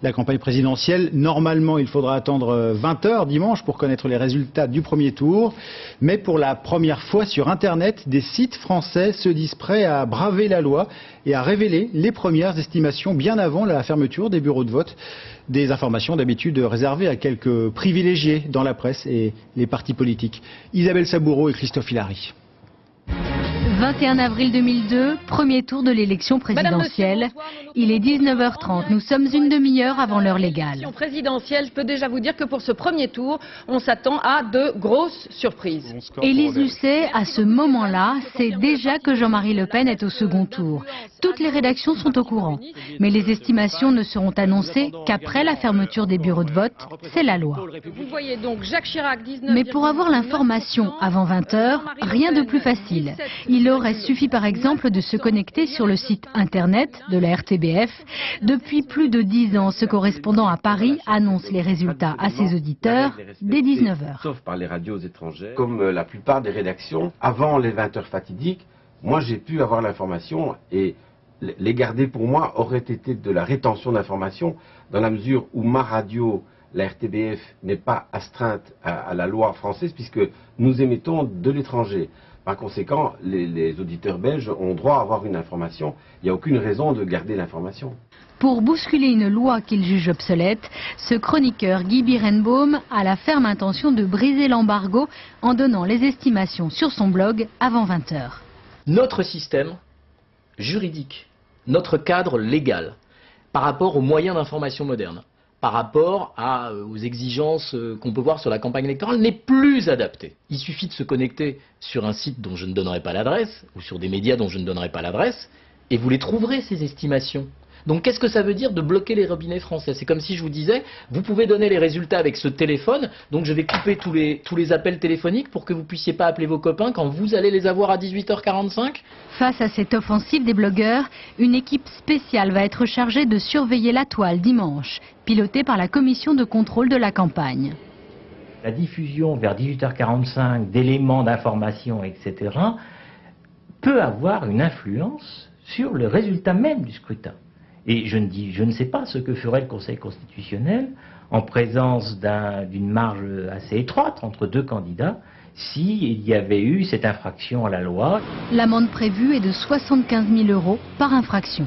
la campagne présidentielle. Normalement, il faudra attendre 20 h dimanche pour connaître les résultats du premier tour. Mais pour la première fois sur Internet, des sites français se disent prêts à braver la loi et à révéler les premières estimations bien avant la fermeture des bureaux de vote. Des informations d'habitude réservées à quelques privilégiés dans la presse et les partis politiques. Isabelle Saboureau et Christophe Hilary. 21 avril 2002, premier tour de l'élection présidentielle. Il est 19h30. Nous sommes une demi-heure avant l'heure légale. L'élection présidentielle, je peux déjà vous dire que pour ce premier tour, on s'attend à de grosses surprises. Élise Lucet, à ce moment-là, sait déjà que Jean-Marie Le Pen est au second tour. Toutes les rédactions sont au courant. Mais les estimations ne seront annoncées qu'après la fermeture des bureaux de vote. C'est la loi. Vous voyez donc Jacques Chirac, 19. Mais pour avoir l'information avant 20 h, rien de plus facile. Il aurait suffi par exemple de se connecter sur le site internet de la RTBF. Depuis plus de 10 ans, ce correspondant à Paris annonce les résultats à ses auditeurs dès 19 h. Sauf par les radios étrangères. Comme la plupart des rédactions, avant les 20 h fatidiques, moi j'ai pu avoir l'information et les garder pour moi aurait été de la rétention d'informations dans la mesure où ma radio, la RTBF, n'est pas astreinte à la loi française puisque nous émettons de l'étranger. Par conséquent, les auditeurs belges ont droit à avoir une information. Il n'y a aucune raison de garder l'information. Pour bousculer une loi qu'il juge obsolète, ce chroniqueur Guy Birenbaum a la ferme intention de briser l'embargo en donnant les estimations sur son blog avant 20 h. Notre système juridique, notre cadre légal, par rapport aux moyens d'information modernes, par rapport aux exigences qu'on peut voir sur la campagne électorale, n'est plus adapté. Il suffit de se connecter sur un site dont je ne donnerai pas l'adresse, ou sur des médias dont je ne donnerai pas l'adresse, et vous les trouverez, ces estimations. Donc qu'est-ce que ça veut dire de bloquer les robinets français? C'est comme si je vous disais, vous pouvez donner les résultats avec ce téléphone, donc je vais couper tous les appels téléphoniques pour que vous ne puissiez pas appeler vos copains quand vous allez les avoir à 18h45. Face à cette offensive des blogueurs, une équipe spéciale va être chargée de surveiller la toile dimanche, pilotée par la commission de contrôle de la campagne. La diffusion vers 18h45 d'éléments d'information, etc., peut avoir une influence sur le résultat même du scrutin. Et je ne sais pas ce que ferait le Conseil constitutionnel en présence d'une marge assez étroite entre deux candidats s'il y avait eu cette infraction à la loi. L'amende prévue est de 75 000 € par infraction.